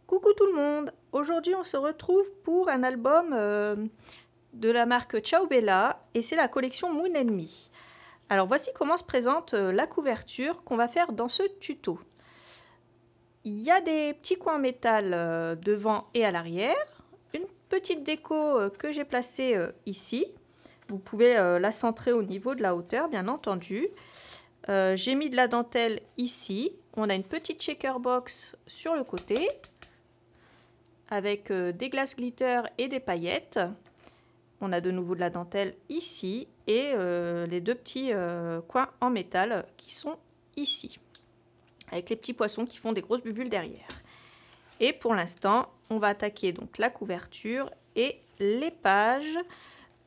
Coucou tout le monde! Aujourd'hui on se retrouve pour un album de la marque Ciao Bella et c'est la collection Moon Me. Alors voici comment se présente la couverture qu'on va faire dans ce tuto. Il y a des petits coins en métal devant et à l'arrière, une petite déco que j'ai placée ici. Vous pouvez la centrer au niveau de la hauteur bien entendu. J'ai mis de la dentelle ici, on a une petite shaker box sur le côté avec des glaces glitter et des paillettes. On a de nouveau de la dentelle ici et les deux petits coins en métal qui sont ici, avec les petits poissons qui font des grosses bulles derrière. Et pour l'instant, on va attaquer donc la couverture et les pages.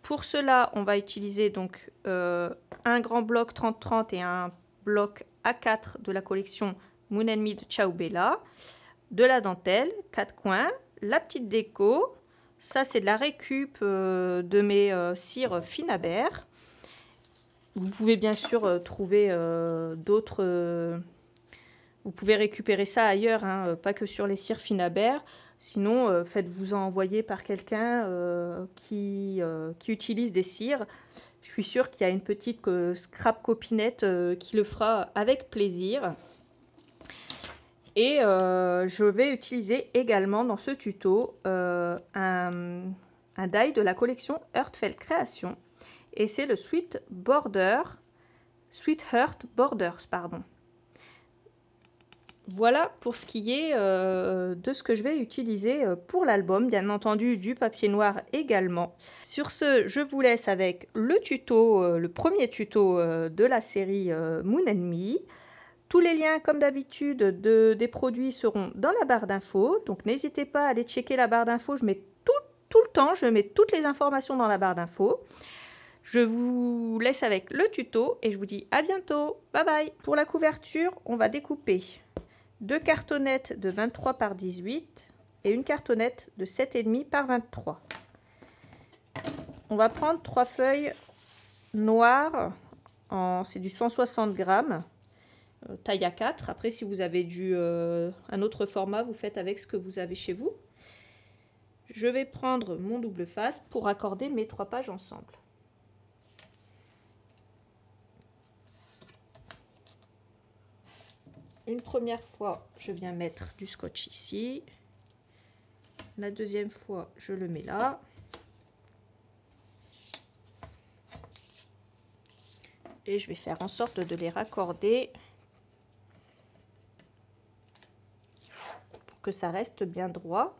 Pour cela, on va utiliser donc un grand bloc 30-30 et un bloc A4 de la collection Moon Me de Ciao Bella, de la dentelle, 4 coins, la petite déco, ça c'est de la récup de mes cires Finabert. Vous pouvez bien sûr trouver d'autres... vous pouvez récupérer ça ailleurs, hein, pas que sur les cires Finabert. Sinon, faites-vous en envoyer par quelqu'un qui utilise des cires. Je suis sûre qu'il y a une petite scrap copinette qui le fera avec plaisir. Et je vais utiliser également dans ce tuto un die de la collection Heartfelt Création. Et c'est le Sweet Heart Borders, pardon. Voilà pour ce qui est de ce que je vais utiliser pour l'album. Bien entendu, du papier noir également. Sur ce, je vous laisse avec le tuto, le premier tuto de la série Moon Me. Tous les liens, comme d'habitude, des produits seront dans la barre d'infos. Donc, n'hésitez pas à aller checker la barre d'infos. Je mets tout le temps, je mets toutes les informations dans la barre d'infos. Je vous laisse avec le tuto et je vous dis à bientôt. Bye bye. Pour la couverture, on va découper deux cartonnettes de 23 par 18 et une cartonnette de 7,5 par 23. On va prendre 3 feuilles noires, c'est du 160 grammes. Taille A4. Après, si vous avez un autre format, vous faites avec ce que vous avez chez vous. Je vais prendre mon double face pour accorder mes 3 pages ensemble. Une première fois, je viens mettre du scotch ici. La deuxième fois, je le mets là. Et je vais faire en sorte de les raccorder pour que ça reste bien droit.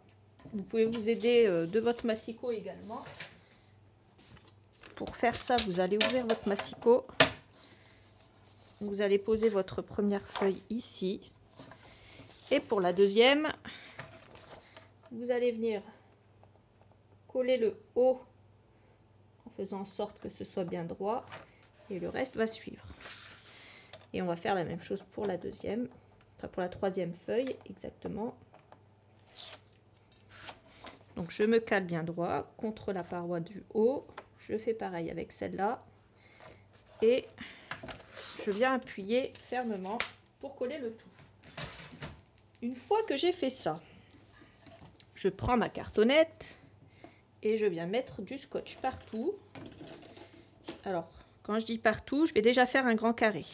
Vous pouvez vous aider de votre massicot également. Pour faire ça, vous allez ouvrir votre massicot. Vous allez poser votre première feuille ici. Et pour la deuxième, vous allez venir coller le haut en faisant en sorte que ce soit bien droit. Et le reste va suivre. Et on va faire la même chose pour la deuxième, enfin pour la troisième feuille exactement. Donc je me cale bien droit contre la paroi du haut. Je fais pareil avec celle-là. Et je viens appuyer fermement pour coller le tout. Une fois que j'ai fait ça, je prends ma cartonnette et je viens mettre du scotch partout. Alors, quand je dis partout, je vais déjà faire un grand carré.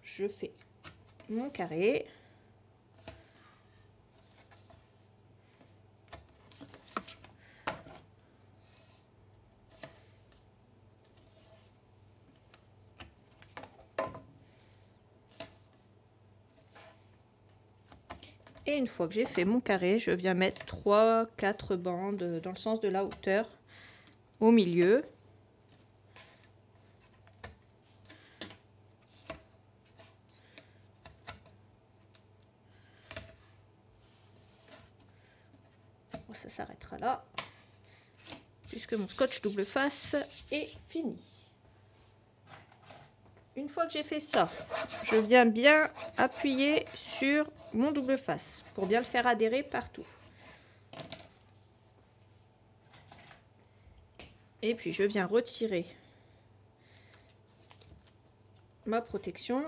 Je fais mon carré. Et une fois que j'ai fait mon carré, je viens mettre 3-4 bandes dans le sens de la hauteur au milieu. Bon, ça s'arrêtera là, puisque mon scotch double face est fini. Une fois que j'ai fait ça, je viens bien appuyer sur mon double face pour bien le faire adhérer partout. Et puis je viens retirer ma protection.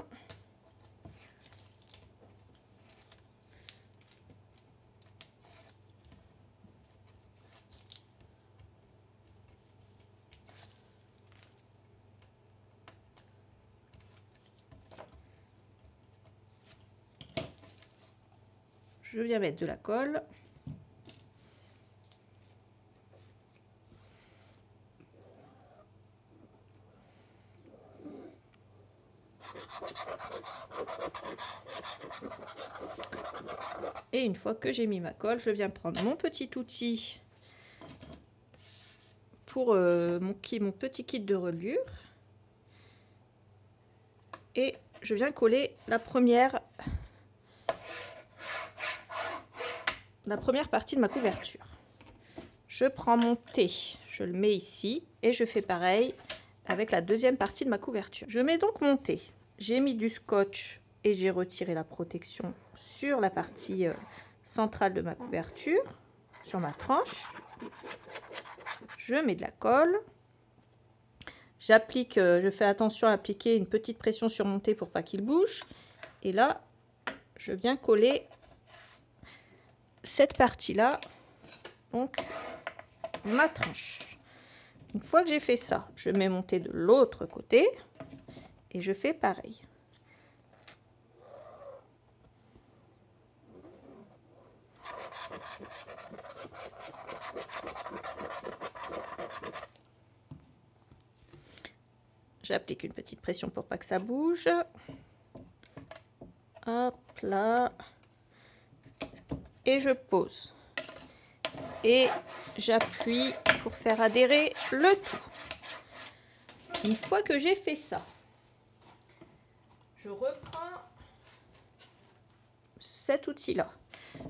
je viens mettre de la colle. Et une fois que j'ai mis ma colle, je viens prendre mon petit outil pour mon petit kit de reliure. Et je viens coller la première partie de ma couverture. Je prends mon thé, je le mets ici et je fais pareil avec la deuxième partie de ma couverture. Je mets donc mon thé. J'ai mis du scotch et j'ai retiré la protection sur la partie centrale de ma couverture, sur ma tranche. Je mets de la colle. J'applique, je fais attention à appliquer une petite pression sur mon thé pour pas qu'il bouge. Et là, je viens coller cette partie-là, donc ma tranche. Une fois que j'ai fait ça, je mets mon thé de l'autre côté et je fais pareil. J'applique une petite pression pour pas que ça bouge. Hop là. Et je pose. Et j'appuie pour faire adhérer le tout. Une fois que j'ai fait ça, je reprends cet outil-là.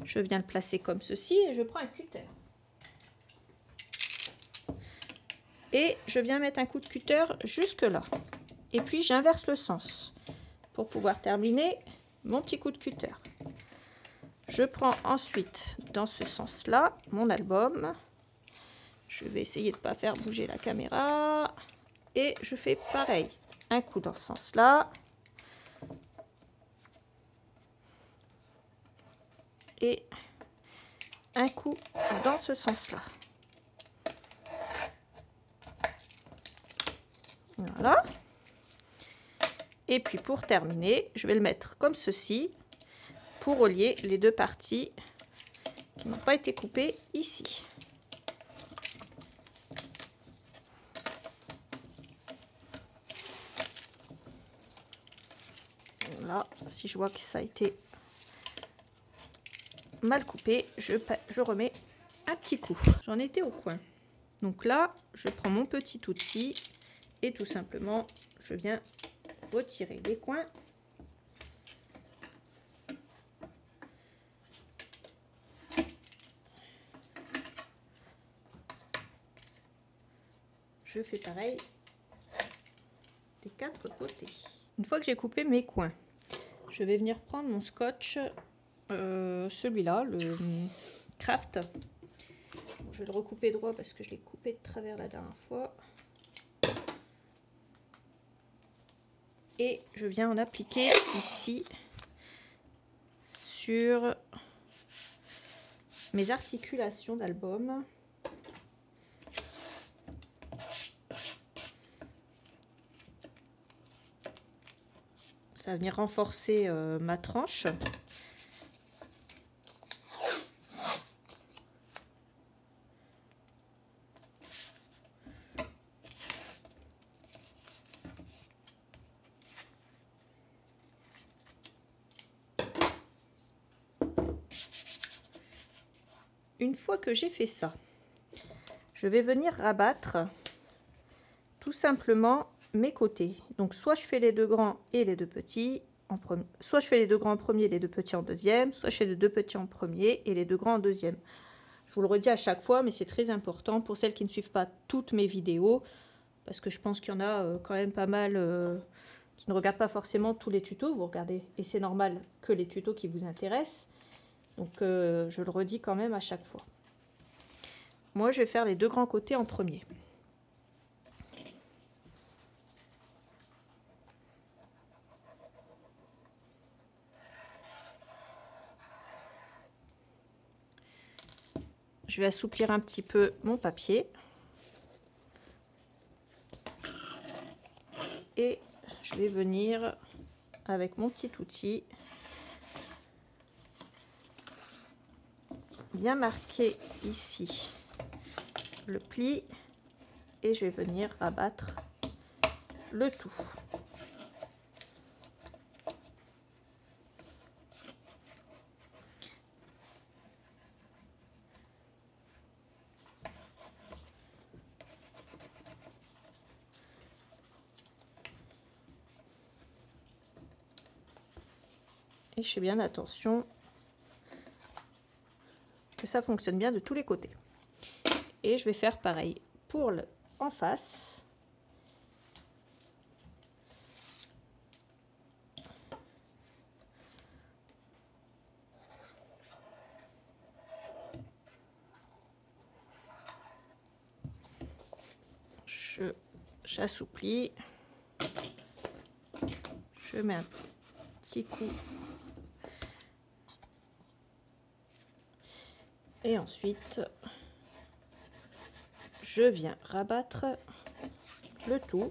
Je viens le placer comme ceci et je prends un cutter. Et je viens mettre un coup de cutter jusque là. Et puis j'inverse le sens pour pouvoir terminer mon petit coup de cutter. Je prends ensuite dans ce sens-là mon album. Je vais essayer de ne pas faire bouger la caméra. Et je fais pareil. Un coup dans ce sens-là. Et un coup dans ce sens-là. Voilà. Et puis pour terminer, je vais le mettre comme ceci pour relier les deux parties qui n'ont pas été coupées ici. Voilà, si je vois que ça a été mal coupé, je remets un petit coup. J'en étais au coin. Donc là, je prends mon petit outil et tout simplement, je viens retirer les coins. Je fais pareil des quatre côtés. Une fois que j'ai coupé mes coins, je vais venir prendre mon scotch, celui-là, le Craft. Je vais le recouper droit parce que je l'ai coupé de travers la dernière fois. Et je viens en appliquer ici sur mes articulations d'album. Ça va venir renforcer ma tranche. Une fois que j'ai fait ça, je vais venir rabattre tout simplement mes côtés. Donc soit je fais les deux grands et les deux petits en premier, soit je fais les deux grands en premier et les deux petits en deuxième, soit je fais les deux petits en premier et les deux grands en deuxième. Je vous le redis à chaque fois, mais c'est très important pour celles qui ne suivent pas toutes mes vidéos, parce que je pense qu'il y en a quand même pas mal qui ne regardent pas forcément tous les tutos. Vous regardez, et c'est normal, que les tutos qui vous intéressent. Donc je le redis quand même à chaque fois. Moi, je vais faire les deux grands côtés en premier. Je vais assouplir un petit peu mon papier. Et je vais venir avec mon petit outil bien marquer ici le pli et je vais venir rabattre le tout. Et je fais bien attention que ça fonctionne bien de tous les côtés. Et je vais faire pareil pour le en face. J'assouplis. Je mets un petit coup. Et ensuite, je viens rabattre le tout.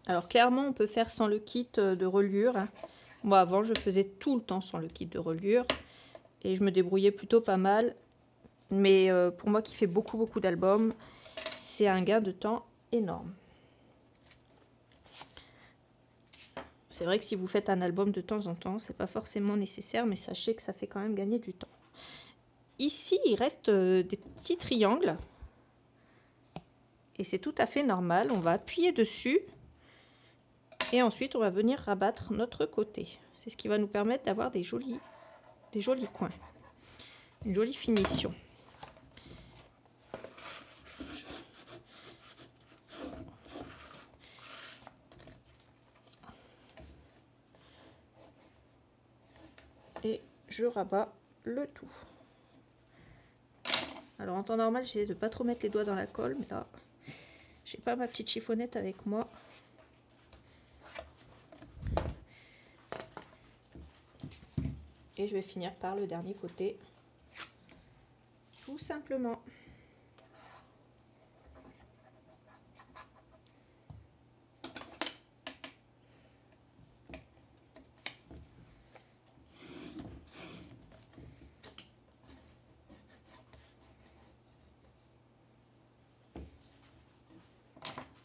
Alors clairement, on peut faire sans le kit de reliure. Moi, avant, je faisais tout le temps sans le kit de reliure. Et je me débrouillais plutôt pas mal. Mais pour moi qui fais beaucoup d'albums, c'est un gain de temps énorme. C'est vrai que si vous faites un album de temps en temps, c'est pas forcément nécessaire, mais sachez que ça fait quand même gagner du temps. Ici, il reste des petits triangles. Et c'est tout à fait normal. On va appuyer dessus. Et ensuite, on va venir rabattre notre côté. C'est ce qui va nous permettre d'avoir des jolis coins. Une jolie finition. Et je rabats le tout. Alors en temps normal, j'essaie de pas trop mettre les doigts dans la colle, mais là, j'ai pas ma petite chiffonnette avec moi. Et je vais finir par le dernier côté, tout simplement.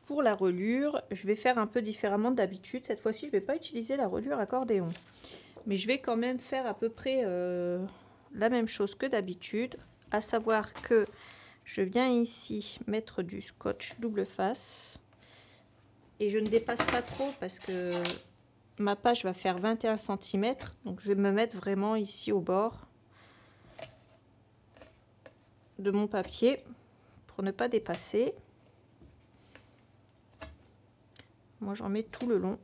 Pour la reliure, je vais faire un peu différemment d'habitude. Cette fois-ci, je ne vais pas utiliser la reliure accordéon. Mais je vais quand même faire à peu près la même chose que d'habitude. À savoir que je viens ici mettre du scotch double face. Et je ne dépasse pas trop parce que ma page va faire 21 cm. Donc je vais me mettre vraiment ici au bord de mon papier pour ne pas dépasser. Moi, j'en mets tout le long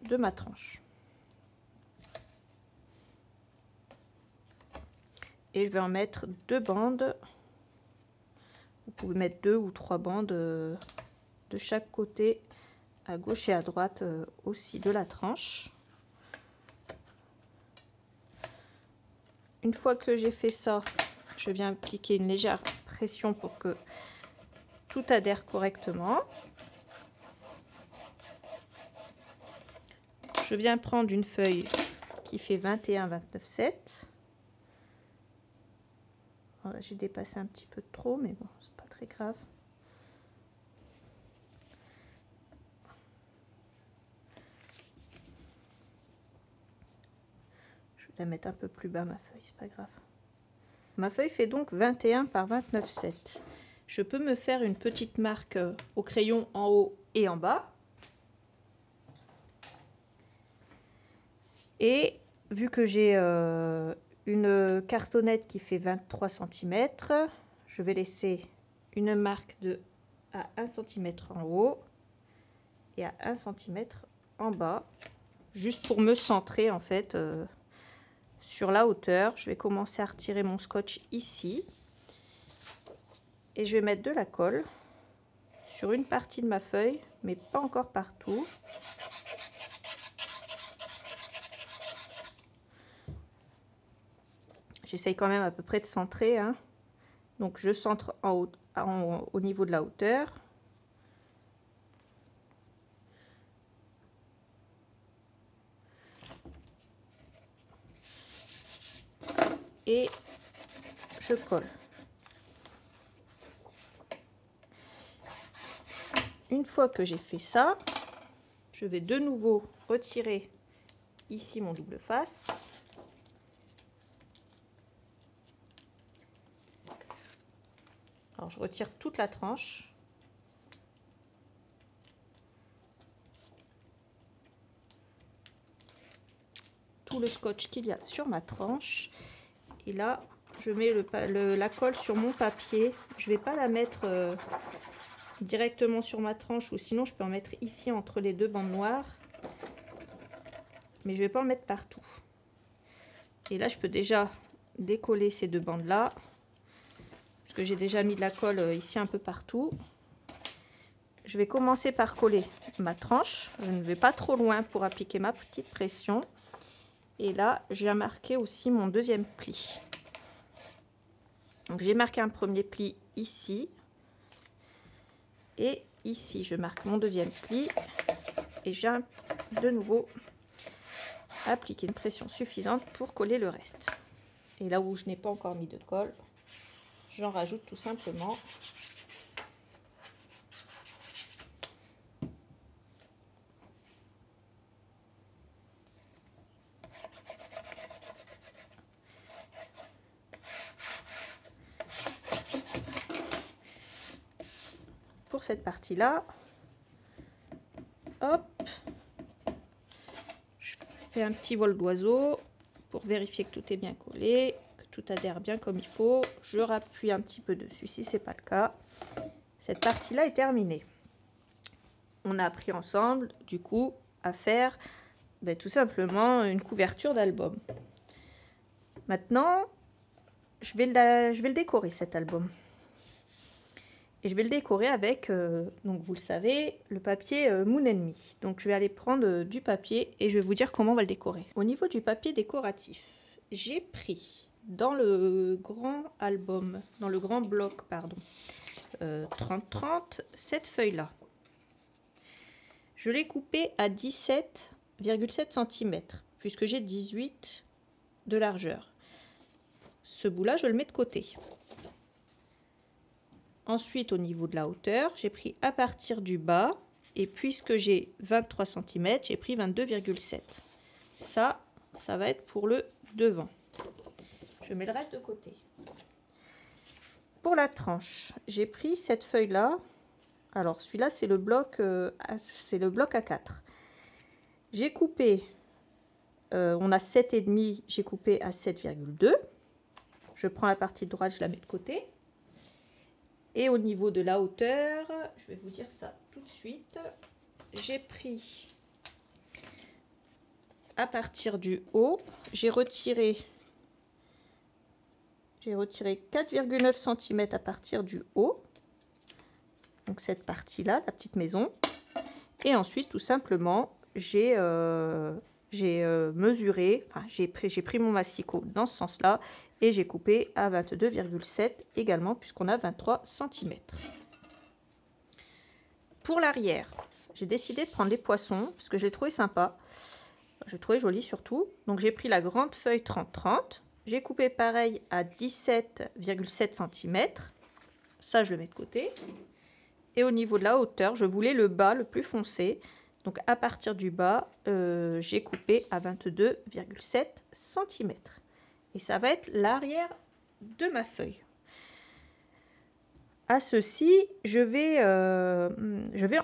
de ma tranche. Et je vais en mettre 2 bandes. Vous pouvez mettre 2 ou 3 bandes de chaque côté, à gauche et à droite aussi de la tranche. Une fois que j'ai fait ça, je viens appliquer une légère pression pour que tout adhère correctement. Je viens prendre une feuille qui fait 21-29,7. Voilà, j'ai dépassé un petit peu trop, mais bon, c'est pas très grave. Je vais la mettre un peu plus bas, ma feuille, c'est pas grave. Ma feuille fait donc 21 par 29,7. Je peux me faire une petite marque au crayon en haut et en bas. Et vu que j'ai une cartonnette qui fait 23 cm, je vais laisser une marque à 1 cm en haut et à 1 cm en bas, juste pour me centrer en fait sur la hauteur. Je vais commencer à retirer mon scotch ici et je vais mettre de la colle sur une partie de ma feuille, mais pas encore partout. J'essaye quand même à peu près de centrer, hein. Donc je centre en haut, au niveau de la hauteur. et je colle. Une fois que j'ai fait ça, je vais de nouveau retirer ici mon double face. Alors je retire toute la tranche. Tout le scotch qu'il y a sur ma tranche. Et là, je mets la colle sur mon papier. Je ne vais pas la mettre directement sur ma tranche, ou sinon je peux en mettre ici entre les deux bandes noires. Mais je ne vais pas en mettre partout. Et là, je peux déjà décoller ces deux bandes là, parce que j'ai déjà mis de la colle ici un peu partout. Je vais commencer par coller ma tranche. Je ne vais pas trop loin pour appliquer ma petite pression. Et là, je viens marquer aussi mon deuxième pli. Donc j'ai marqué un premier pli ici. Et ici, je marque mon deuxième pli. Et je viens de nouveau appliquer une pression suffisante pour coller le reste. Et là où je n'ai pas encore mis de colle, j'en rajoute tout simplement. Pour cette partie-là, hop, je fais un petit vol d'oiseau pour vérifier que tout est bien collé, que tout adhère bien comme il faut. Je rappuie un petit peu dessus si ce n'est pas le cas. Cette partie-là est terminée. On a appris ensemble, du coup, à faire tout simplement une couverture d'album. Maintenant, je vais le décorer, cet album. Et je vais le décorer avec, donc vous le savez, le papier Moon Me. Donc je vais aller prendre du papier et je vais vous dire comment on va le décorer. Au niveau du papier décoratif, j'ai pris dans le grand album, dans le grand bloc, pardon, 30-30, cette feuille-là. Je l'ai coupée à 17,7 cm, puisque j'ai 18 de largeur. Ce bout-là, je le mets de côté. Ensuite, au niveau de la hauteur, j'ai pris à partir du bas, et puisque j'ai 23 cm, j'ai pris 22,7. Ça va être pour le devant. Je mets le reste de côté. Pour la tranche, j'ai pris cette feuille-là. Alors, celui-là, c'est le bloc A4. J'ai coupé, on a 7,5, j'ai coupé à 7,2. Je prends la partie droite, je la mets de côté. Et au niveau de la hauteur, je vais vous dire ça tout de suite. J'ai pris à partir du haut, j'ai retiré 4,9 cm à partir du haut. Donc cette partie-là, la petite maison. Et ensuite, tout simplement, j'ai mesuré, enfin, j'ai pris mon massicot dans ce sens-là et j'ai coupé à 22,7 également, puisqu'on a 23 cm. Pour l'arrière, j'ai décidé de prendre les poissons parce que j'ai trouvé sympa. J'ai trouvé joli surtout. Donc j'ai pris la grande feuille 30-30. J'ai coupé pareil à 17,7 cm. Ça, je le mets de côté. Et au niveau de la hauteur, je voulais le bas le plus foncé. Donc à partir du bas, j'ai coupé à 22,7 cm. Et ça va être l'arrière de ma feuille. À ceci, je vais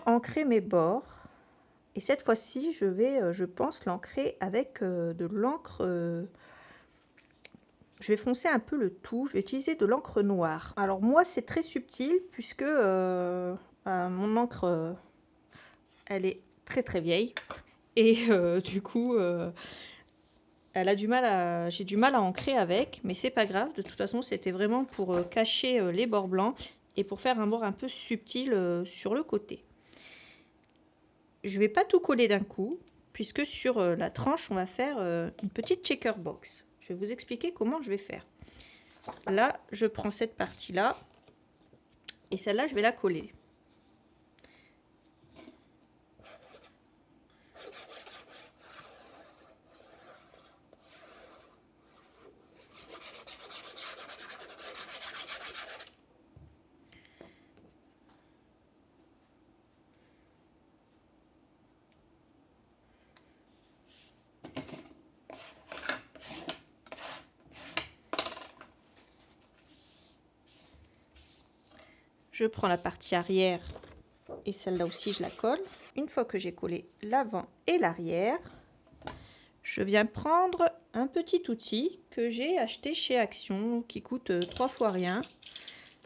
ancrer mes bords. Et cette fois-ci, je pense, l'ancrer avec de l'encre. Je vais foncer un peu le tout. Je vais utiliser de l'encre noire. Alors moi, c'est très subtil puisque mon encre, elle est très très vieille. Et du coup, j'ai du mal à ancrer avec. Mais c'est pas grave. De toute façon, c'était vraiment pour cacher les bords blancs et pour faire un bord un peu subtil sur le côté. Je ne vais pas tout coller d'un coup, puisque sur la tranche, on va faire une petite checker box. Je vais vous expliquer comment je vais faire. Là, je prends cette partie-là, et celle-là, je vais la coller. Je prends la partie arrière et celle-là aussi je la colle. Une fois que j'ai collé l'avant et l'arrière, je viens prendre un petit outil que j'ai acheté chez Action qui coûte 3 fois rien.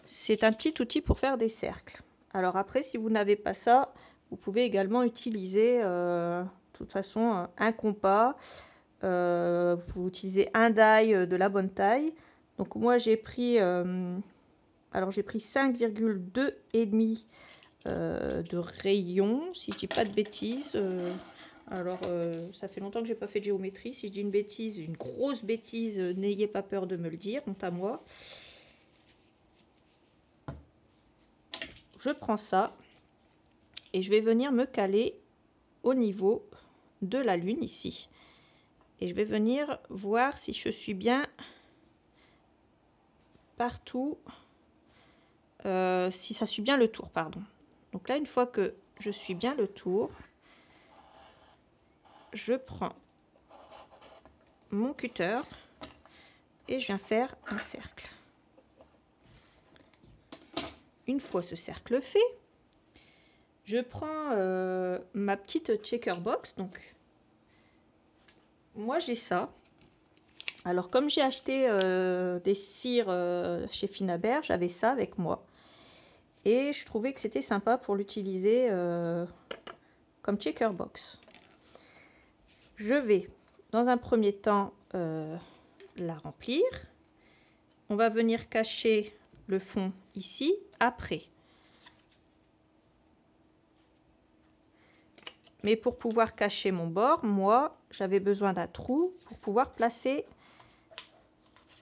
C'est un petit outil pour faire des cercles. Alors après, si vous n'avez pas ça, vous pouvez également utiliser de toute façon un compas. Vous pouvez utiliser un die de la bonne taille. Donc moi j'ai pris 5,2 et demi de rayon, si je dis pas de bêtises. Ça fait longtemps que j'ai pas fait de géométrie. Si je dis une bêtise, une grosse bêtise, n'ayez pas peur de me le dire, honte à moi. Je prends ça et je vais venir me caler au niveau de la lune ici. Et je vais venir voir si je suis bien partout, si ça suit bien le tour, pardon. Donc là, une fois que je suis bien le tour, je prends mon cutter et je viens faire un cercle. Une fois ce cercle fait, je prends ma petite checker box. Donc moi j'ai ça. Alors comme j'ai acheté des cires chez Finaber, j'avais ça avec moi. Et je trouvais que c'était sympa pour l'utiliser comme checker box. Je vais dans un premier temps la remplir. On va venir cacher le fond ici après. Mais pour pouvoir cacher mon bord, moi, j'avais besoin d'un trou pour pouvoir placer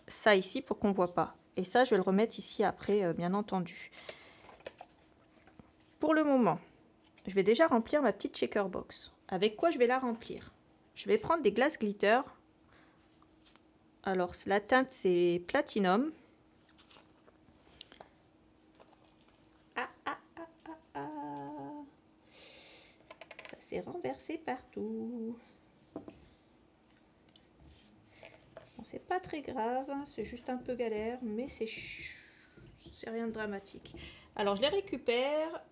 ça ici pour qu'on ne voit pas. Et ça, je vais le remettre ici après, bien entendu. Pour le moment, je vais déjà remplir ma petite checker box. Avec quoi je vais la remplir? Je vais prendre des glaces glitter. Alors, la teinte, c'est Platinum. Ça s'est renversé partout. Bon, c'est pas très grave, hein, c'est juste un peu galère, mais c'est rien de dramatique. Alors, je les récupère.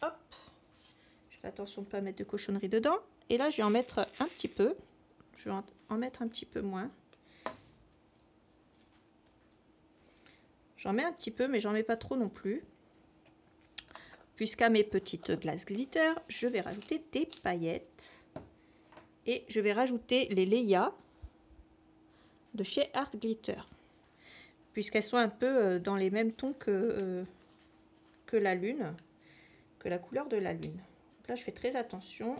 Hop. Je fais attention de ne pas mettre de cochonnerie dedans. Et là, je vais en mettre un petit peu. Je vais en mettre un petit peu moins. J'en mets un petit peu, mais j'en mets pas trop non plus. Puisqu'à mes petites glaces glitter, je vais rajouter des paillettes. Et je vais rajouter les Leia de chez Art Glitter. Puisqu'elles sont un peu dans les mêmes tons que la lune, que la couleur de la lune. Donc là, je fais très attention.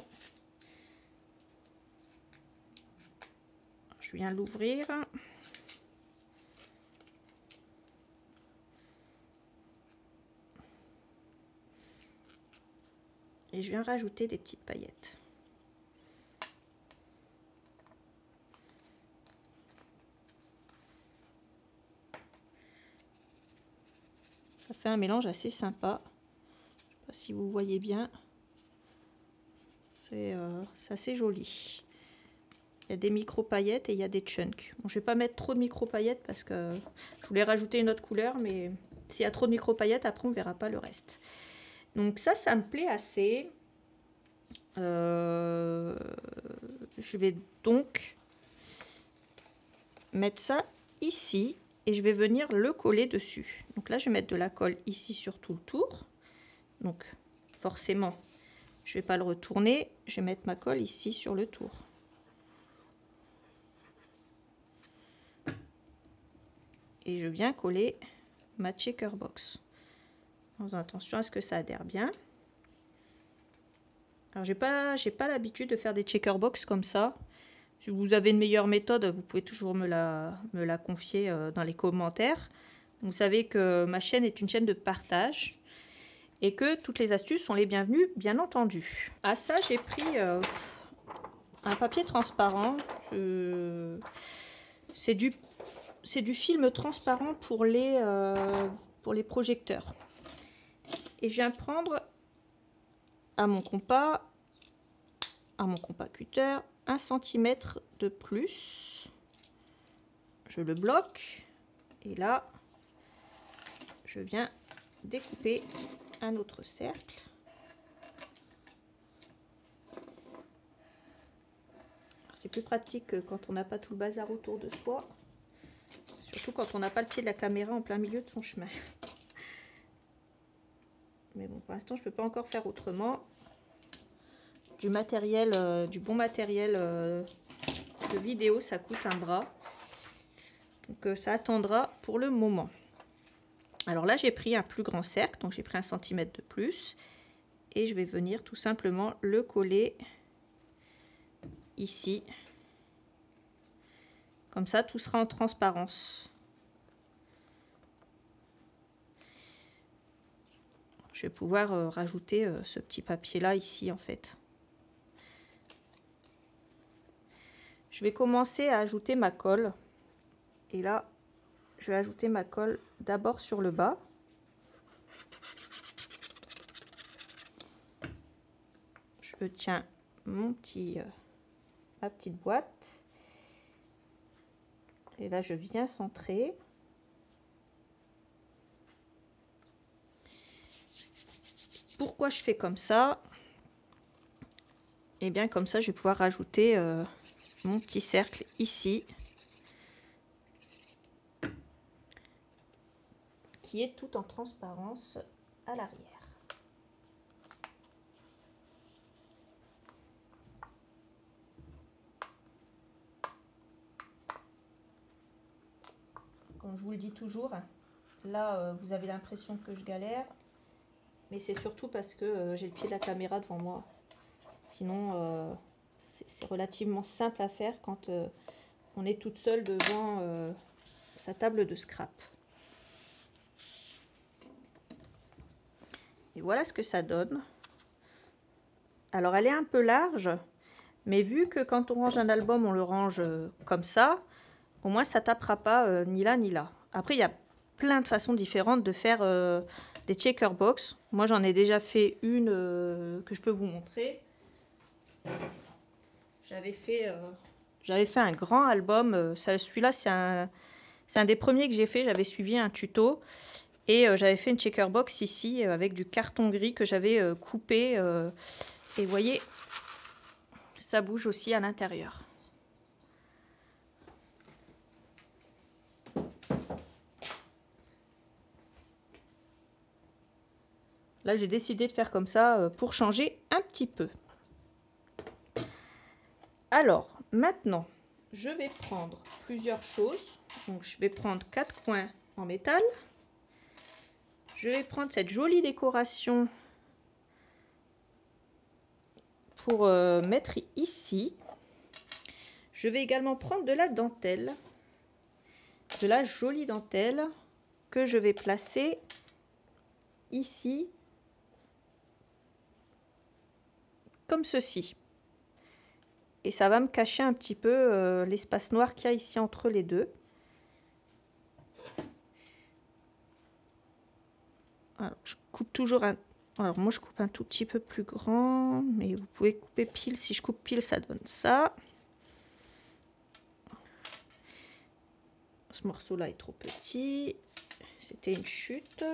Je viens l'ouvrir. Et je viens rajouter des petites paillettes. Ça fait un mélange assez sympa. Je sais pas si vous voyez bien. C'est assez joli. Il y a des micro paillettes et il y a des chunks. Bon, je vais pas mettre trop de micro paillettes parce que je voulais rajouter une autre couleur, mais s'il y a trop de micro paillettes, après on verra pas le reste. Donc ça me plaît assez. Je vais donc mettre ça ici et je vais venir le coller dessus. Donc là, je vais mettre de la colle ici sur tout le tour. Donc forcément, je vais pas le retourner. Je vais mettre ma colle ici sur le tour. Et je viens coller ma checker box. En faisant attention à ce que ça adhère bien. Alors j'ai pas l'habitude de faire des checker box comme ça. Si vous avez une meilleure méthode, vous pouvez toujours me la confier dans les commentaires. Vous savez que ma chaîne est une chaîne de partage et que toutes les astuces sont les bienvenues, bien entendu. À ça, j'ai pris un papier transparent. C'est du film transparent pour les projecteurs. Et je viens prendre à mon compas cutter 1 cm de plus. Je le bloque et là je viens découper un autre cercle. C'est plus pratique quand on n'a pas tout le bazar autour de soi. Surtout quand on n'a pas le pied de la caméra en plein milieu de son chemin. Mais bon, pour l'instant, je ne peux pas encore faire autrement. Du matériel, du bon matériel de vidéo, ça coûte un bras. Donc ça attendra pour le moment. Alors là, j'ai pris un plus grand cercle, donc j'ai pris 1 cm de plus. Et je vais venir tout simplement le coller ici. Comme ça, tout sera en transparence. Je vais pouvoir rajouter ce petit papier là ici en fait. Je vais commencer à ajouter ma colle. Et là, je vais ajouter ma colle d'abord sur le bas. Je tiens ma petite boîte. Et là, je viens centrer. Pourquoi je fais comme ça? Et bien comme ça, je vais pouvoir rajouter mon petit cercle ici. Qui est tout en transparence à l'arrière. Comme je vous le dis toujours, là vous avez l'impression que je galère, mais c'est surtout parce que j'ai le pied de la caméra devant moi. Sinon c'est relativement simple à faire quand on est toute seule devant sa table de scrap. Et voilà ce que ça donne. Alors elle est un peu large, mais vu que quand on range un album on le range comme ça, au moins ça tapera pas ni là ni là. Après il y a plein de façons différentes de faire des checker box. Moi j'en ai déjà fait une que je peux vous montrer. J'avais fait un grand album. Celui-là c'est un des premiers que j'ai fait. J'avais suivi un tuto et j'avais fait une checker box ici avec du carton gris que j'avais coupé. Et vous voyez, ça bouge aussi à l'intérieur. Là, j'ai décidé de faire comme ça pour changer un petit peu. Alors, maintenant, je vais prendre plusieurs choses. Donc, je vais prendre 4 coins en métal. Je vais prendre cette jolie décoration pour mettre ici. Je vais également prendre de la dentelle. De la jolie dentelle que je vais placer ici. Comme ceci. Et ça va me cacher un petit peu l'espace noir qu'il y a ici entre les deux. Alors, je coupe toujours un... Alors moi je coupe un tout petit peu plus grand, mais vous pouvez couper pile. Si je coupe pile, ça donne ça. Ce morceau-là est trop petit. C'était une chute.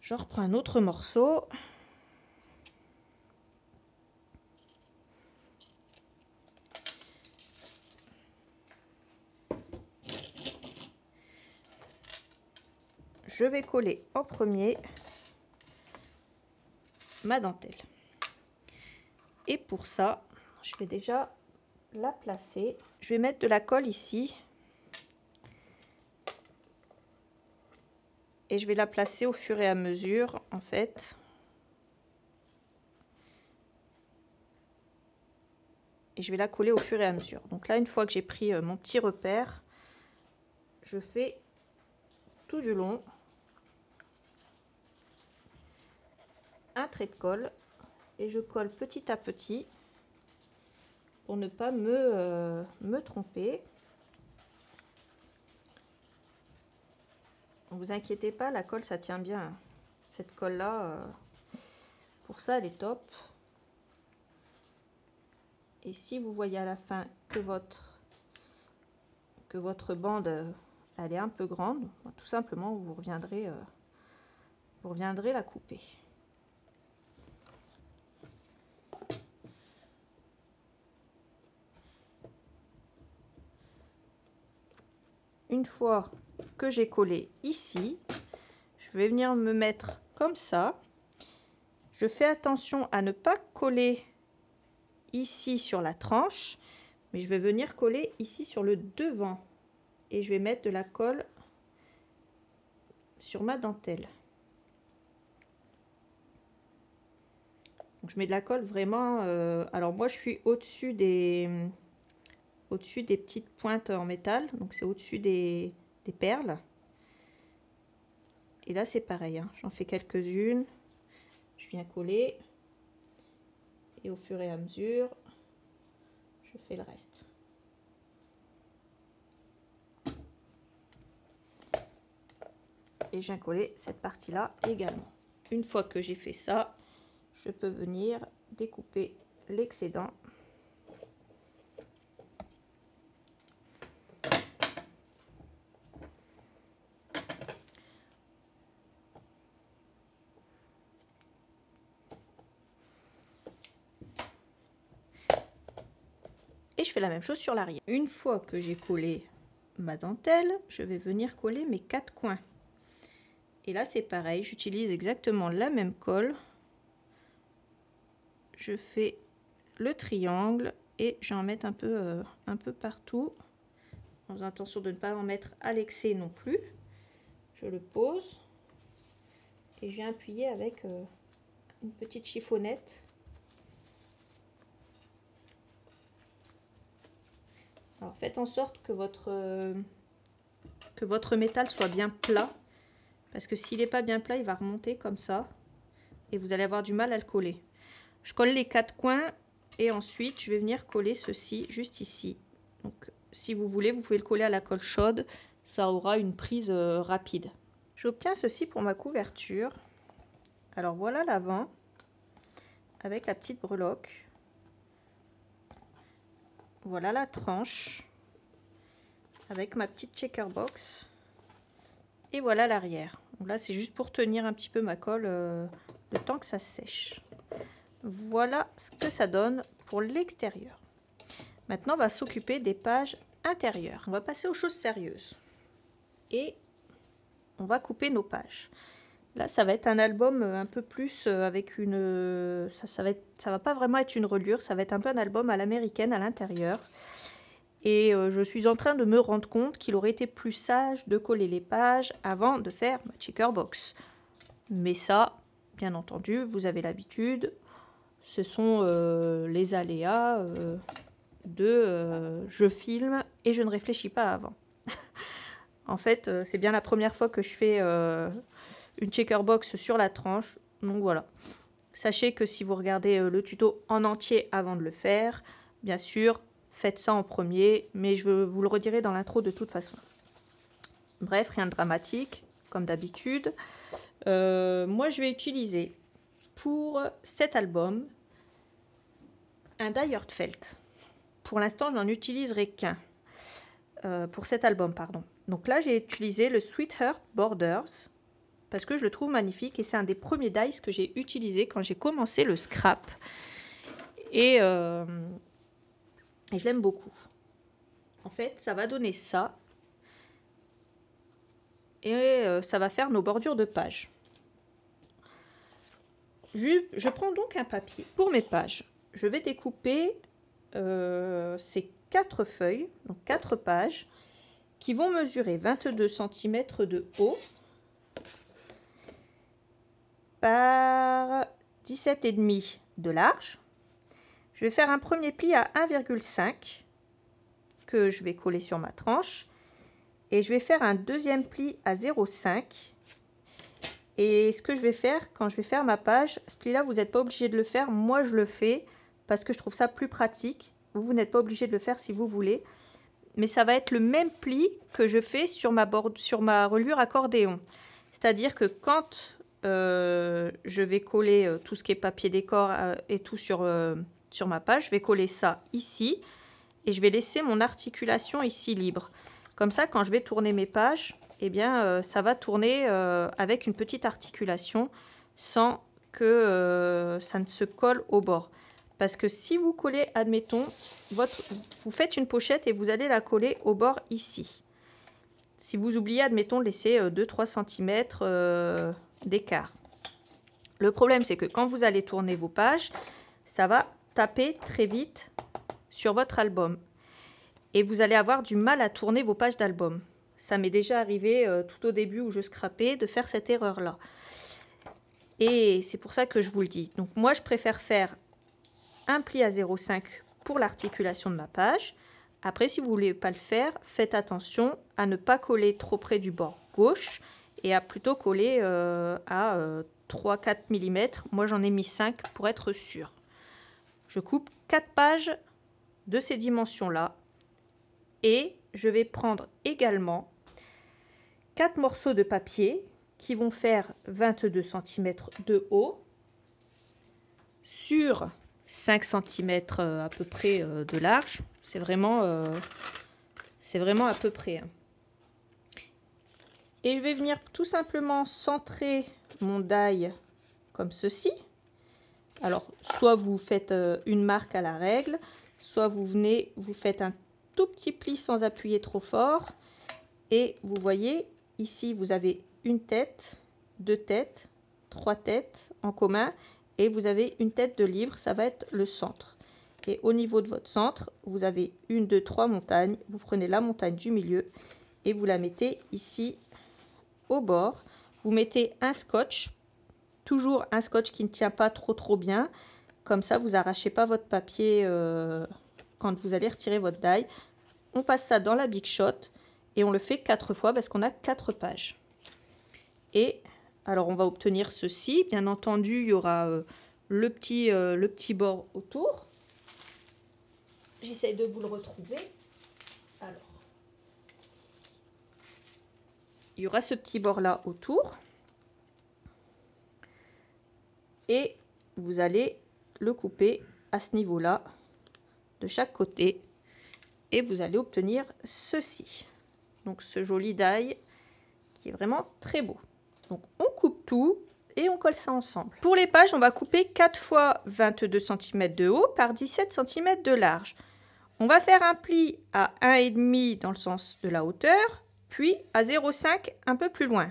Je reprends un autre morceau. Je vais coller en premier ma dentelle. Et pour ça, je vais déjà la placer. Je vais mettre de la colle ici. Et je vais la placer au fur et à mesure, en fait. Et je vais la coller au fur et à mesure. Donc là, une fois que j'ai pris mon petit repère, je fais tout du long un trait de colle et je colle petit à petit pour ne pas me tromper. Ne vous inquiétez pas, la colle ça tient bien. Cette colle là, pour ça elle est top. Et si vous voyez à la fin que votre bande elle est un peu grande, tout simplement vous reviendrez vous reviendrez la couper. Une fois que j'ai collé ici, je vais venir me mettre comme ça. Je fais attention à ne pas coller ici sur la tranche, mais je vais venir coller ici sur le devant. Et je vais mettre de la colle sur ma dentelle. Donc je mets de la colle vraiment... alors moi je suis au-dessus des petites pointes en métal. Donc c'est au-dessus des perles. Et là c'est pareil, hein. J'en fais quelques-unes. Je viens coller. Et au fur et à mesure, je fais le reste. Et je viens coller cette partie-là également. Une fois que j'ai fait ça, je peux venir découper l'excédent. Et je fais la même chose sur l'arrière. Une fois que j'ai collé ma dentelle, je vais venir coller mes 4 coins. Et là c'est pareil, j'utilise exactement la même colle. Je fais le triangle et j'en mets un peu partout, en faisant attention de ne pas en mettre à l'excès non plus. Je le pose et je viens appuyer avec une petite chiffonnette. Alors faites en sorte que votre métal soit bien plat, parce que s'il n'est pas bien plat, il va remonter comme ça et vous allez avoir du mal à le coller. Je colle les 4 coins et ensuite je vais venir coller ceci juste ici. Donc si vous voulez, vous pouvez le coller à la colle chaude, ça aura une prise rapide. J'obtiens ceci pour ma couverture. Alors voilà l'avant avec la petite breloque. Voilà la tranche avec ma petite checker box. Et voilà l'arrière. Donc là c'est juste pour tenir un petit peu ma colle le temps que ça sèche. Voilà ce que ça donne pour l'extérieur. Maintenant on va s'occuper des pages intérieures. On va passer aux choses sérieuses. Et on va couper nos pages. Là ça va être un album un peu plus avec une... Ça va pas vraiment être une reliure, ça va être un peu un album à l'américaine à l'intérieur. Et je suis en train de me rendre compte qu'il aurait été plus sage de coller les pages avant de faire ma checker box. Mais ça, bien entendu, vous avez l'habitude. Ce sont les aléas de je filme et je ne réfléchis pas avant. En fait, c'est bien la première fois que je fais une checker box sur la tranche. Donc voilà. Sachez que si vous regardez le tuto en entier avant de le faire, bien sûr, faites ça en premier, mais je vous le redirai dans l'intro de toute façon. Bref, rien de dramatique, comme d'habitude. Moi, je vais utiliser pour cet album un die Heartfelt. Pour l'instant, je n'en utiliserai qu'un. Pour cet album, pardon. Donc là, j'ai utilisé le Sweetheart Borders parce que je le trouve magnifique et c'est un des premiers dies que j'ai utilisé quand j'ai commencé le scrap. Et je l'aime beaucoup. En fait, ça va donner ça. Et ça va faire nos bordures de pages. Je prends donc un papier pour mes pages. Je vais découper ces 4 feuilles, donc 4 pages, qui vont mesurer 22 cm de haut par 17,5 de large. Je vais faire un premier pli à 1,5 que je vais coller sur ma tranche. Et je vais faire un deuxième pli à 0,5. Et ce que je vais faire, quand je vais faire ma page, ce pli-là, vous n'êtes pas obligé de le faire. Moi, je le fais parce que je trouve ça plus pratique. Vous n'êtes pas obligé de le faire si vous voulez. Mais ça va être le même pli que je fais sur ma reliure accordéon. C'est-à-dire que quand je vais coller tout ce qui est papier décor et tout sur ma page, je vais coller ça ici. Et je vais laisser mon articulation ici libre. Comme ça, quand je vais tourner mes pages, eh bien, ça va tourner avec une petite articulation sans que ça ne se colle au bord. Parce que si vous collez, admettons, vous faites une pochette et vous allez la coller au bord ici. Si vous oubliez, admettons, de laisser 2-3 cm d'écart. Le problème, c'est que quand vous allez tourner vos pages, ça va taper très vite sur votre album. Et vous allez avoir du mal à tourner vos pages d'album. Ça m'est déjà arrivé tout au début où je scrapais de faire cette erreur-là. Et c'est pour ça que je vous le dis. Donc moi, je préfère faire un pli à 0,5 pour l'articulation de ma page. Après, si vous ne voulez pas le faire, faites attention à ne pas coller trop près du bord gauche et à plutôt coller à 3-4 mm. Moi, j'en ai mis 5 pour être sûr. Je coupe 4 pages de ces dimensions-là et je vais prendre également 4 morceaux de papier qui vont faire 22 cm de haut sur 5 cm à peu près de large. C'est vraiment à peu près. Et je vais venir tout simplement centrer mon die comme ceci. Alors, soit vous faites une marque à la règle, soit vous faites un tout petit pli sans appuyer trop fort. Et vous voyez, ici, vous avez une tête, 2 têtes, 3 têtes en commun. Et vous avez une tête de libre, ça va être le centre. Et au niveau de votre centre, vous avez 1, 2, 3 montagnes. Vous prenez la montagne du milieu et vous la mettez ici au bord. Vous mettez un scotch, toujours un scotch qui ne tient pas trop bien. Comme ça, vous n'arrachez pas votre papier quand vous allez retirer votre die. On passe ça dans la Big Shot et on le fait 4 fois parce qu'on a 4 pages. Et alors, on va obtenir ceci. Bien entendu, il y aura le petit bord autour. J'essaie de vous le retrouver. Alors, il y aura ce petit bord-là autour. Et vous allez le couper à ce niveau-là, de chaque côté. Et vous allez obtenir ceci. Donc, ce joli die qui est vraiment très beau. Donc, on coupe tout et on colle ça ensemble. Pour les pages, on va couper 4 fois 22 cm de haut par 17 cm de large. On va faire un pli à 1,5 dans le sens de la hauteur, puis à 0,5 un peu plus loin.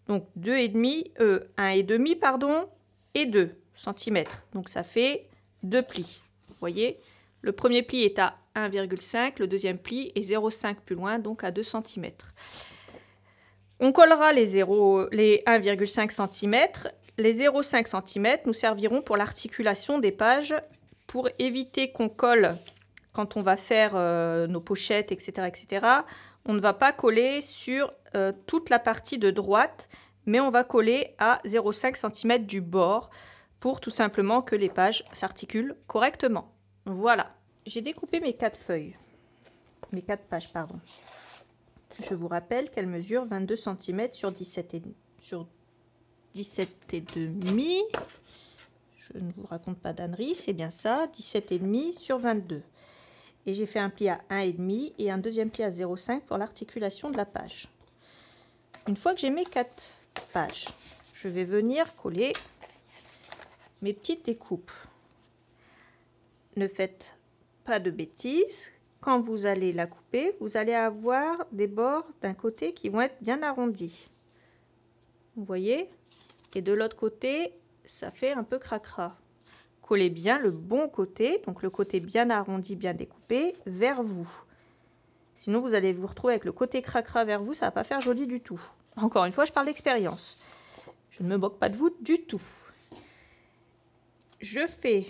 Donc 1,5 pardon, et 2 cm. Donc ça fait 2 plis. Vous voyez, le premier pli est à 1,5, le deuxième pli est 0,5 plus loin, donc à 2 cm. On collera les 1,5 cm. Les 0,5 cm nous serviront pour l'articulation des pages pour éviter qu'on colle quand on va faire nos pochettes, etc. On ne va pas coller sur toute la partie de droite, mais on va coller à 0,5 cm du bord pour tout simplement que les pages s'articulent correctement. Voilà, j'ai découpé mes 4 feuilles, mes 4 pages, pardon. Je vous rappelle qu'elle mesure 22 cm sur 17,5. Je ne vous raconte pas d'ânerie, c'est bien ça, 17,5 sur 22. Et j'ai fait un pli à 1,5 et un deuxième pli à 0,5 pour l'articulation de la page. Une fois que j'ai mes 4 pages, je vais venir coller mes petites découpes. Ne faites pas de bêtises. Quand vous allez la couper, vous allez avoir des bords d'un côté qui vont être bien arrondis. Vous voyez? Et de l'autre côté, ça fait un peu cracra. Collez bien le bon côté, donc le côté bien arrondi, bien découpé, vers vous. Sinon, vous allez vous retrouver avec le côté cracra vers vous, ça ne va pas faire joli du tout. Encore une fois, je parle d'expérience. Je ne me moque pas de vous du tout. Je fais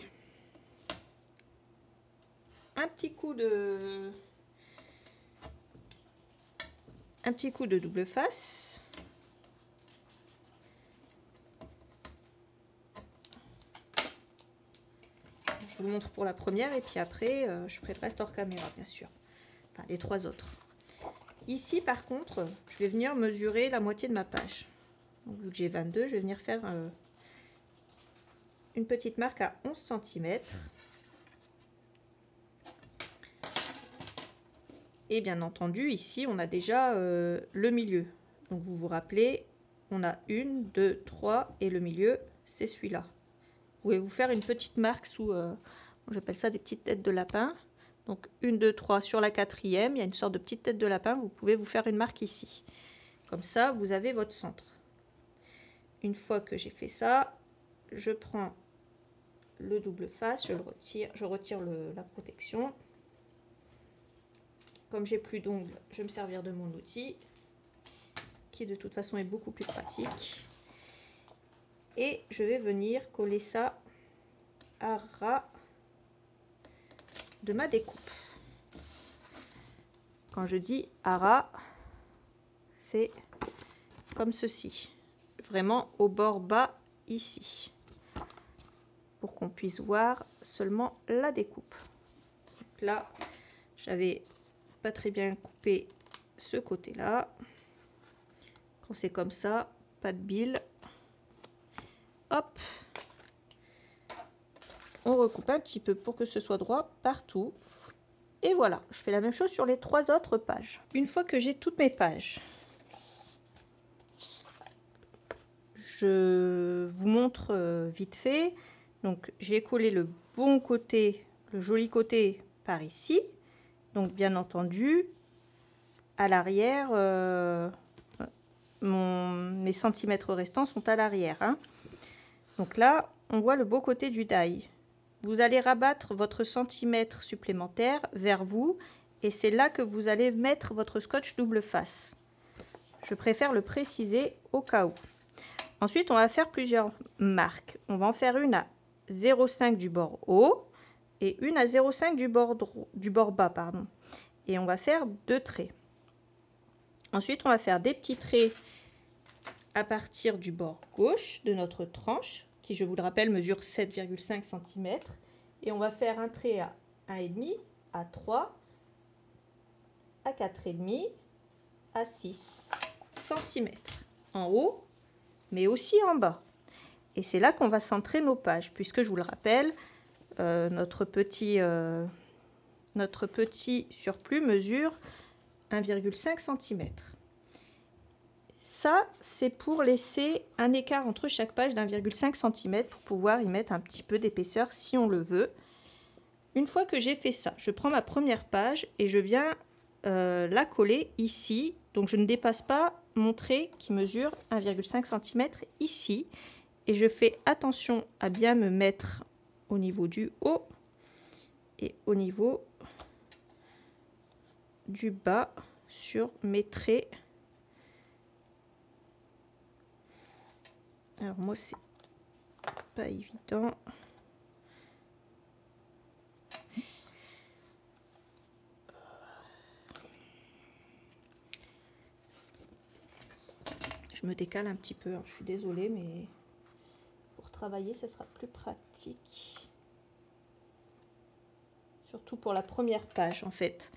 un petit coup de double face. Je vous montre pour la première et puis après je ferai le reste hors caméra bien sûr. Enfin les 3 autres. Ici par contre je vais venir mesurer la moitié de ma page. Donc, vu que j'ai 22, je vais venir faire une petite marque à 11 cm. Et bien entendu ici on a déjà le milieu. Donc vous vous rappelez, on a 1, 2, 3 et le milieu, c'est celui-là. Vous pouvez vous faire une petite marque sous, j'appelle ça des petites têtes de lapin. Donc 1, 2, 3 sur la quatrième, il y a une sorte de petite tête de lapin, vous pouvez vous faire une marque ici. Comme ça, vous avez votre centre. Une fois que j'ai fait ça, je prends le double face, je retire la protection. Comme j'ai plus d'ongles, je vais me servir de mon outil, qui de toute façon est beaucoup plus pratique. Et je vais venir coller ça à ras de ma découpe. Quand je dis à ras, c'est comme ceci, vraiment au bord bas ici, pour qu'on puisse voir seulement la découpe. Donc là, j'avais pas très bien coupé ce côté-là. Quand c'est comme ça, pas de bile. Hop, on recoupe un petit peu pour que ce soit droit partout. Et voilà, je fais la même chose sur les 3 autres pages. Une fois que j'ai toutes mes pages, je vous montre vite fait. Donc j'ai collé le bon côté, le joli côté par ici. Donc bien entendu, à l'arrière, mes centimètres restants sont à l'arrière. Hein. Donc là, on voit le beau côté du die. Vous allez rabattre votre centimètre supplémentaire vers vous et c'est là que vous allez mettre votre scotch double face. Je préfère le préciser au cas où. Ensuite, on va faire plusieurs marques. On va en faire une à 0,5 du bord haut et une à 0,5 du bord bas. Pardon. Et on va faire 2 traits. Ensuite, on va faire des petits traits à partir du bord gauche de notre tranche, qui, je vous le rappelle, mesure 7,5 cm. Et on va faire un trait à 1,5, à 3, à 4,5, à 6 cm en haut, mais aussi en bas. Et c'est là qu'on va centrer nos pages, puisque je vous le rappelle, notre petit surplus mesure 1,5 cm. Ça, c'est pour laisser un écart entre chaque page d'1,5 cm pour pouvoir y mettre un petit peu d'épaisseur si on le veut. Une fois que j'ai fait ça, je prends ma première page et je viens la coller ici. Donc je ne dépasse pas mon trait qui mesure 1,5 cm ici. Et je fais attention à bien me mettre au niveau du haut et au niveau du bas sur mes traits. Alors moi c'est pas évident. Je me décale un petit peu, hein. Je suis désolée, mais pour travailler ça sera plus pratique. Surtout pour la première page en fait.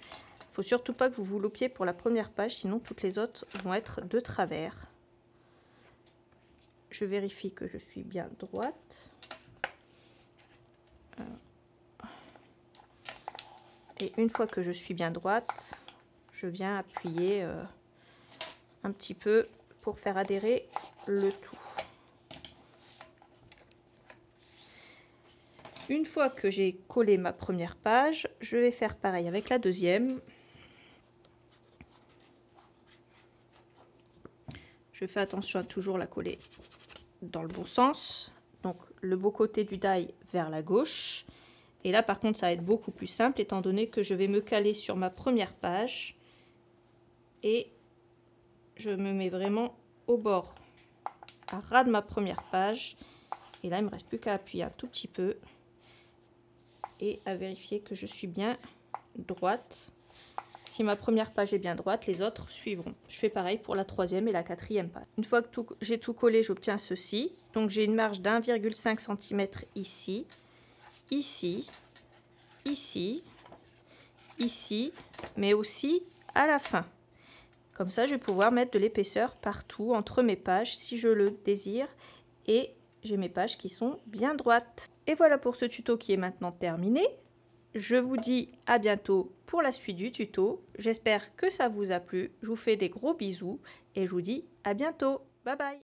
Il faut surtout pas que vous vous loupiez pour la première page, sinon toutes les autres vont être de travers. Je vérifie que je suis bien droite. Et une fois que je suis bien droite, je viens appuyer un petit peu pour faire adhérer le tout. Une fois que j'ai collé ma première page, je vais faire pareil avec la deuxième. Je fais attention à toujours la coller dans le bon sens. Donc le beau côté du die vers la gauche. Et là par contre ça va être beaucoup plus simple étant donné que je vais me caler sur ma première page. Et je me mets vraiment au bord, à ras de ma première page. Et là il me reste plus qu'à appuyer un tout petit peu. Et à vérifier que je suis bien droite. Si ma première page est bien droite, les autres suivront. Je fais pareil pour la troisième et la quatrième page. Une fois que j'ai tout collé, j'obtiens ceci. Donc j'ai une marge d'1,5 cm ici, ici, ici, ici, mais aussi à la fin. Comme ça, je vais pouvoir mettre de l'épaisseur partout entre mes pages si je le désire. Et j'ai mes pages qui sont bien droites. Et voilà pour ce tuto qui est maintenant terminé. Je vous dis à bientôt pour la suite du tuto. J'espère que ça vous a plu. Je vous fais des gros bisous et je vous dis à bientôt. Bye bye.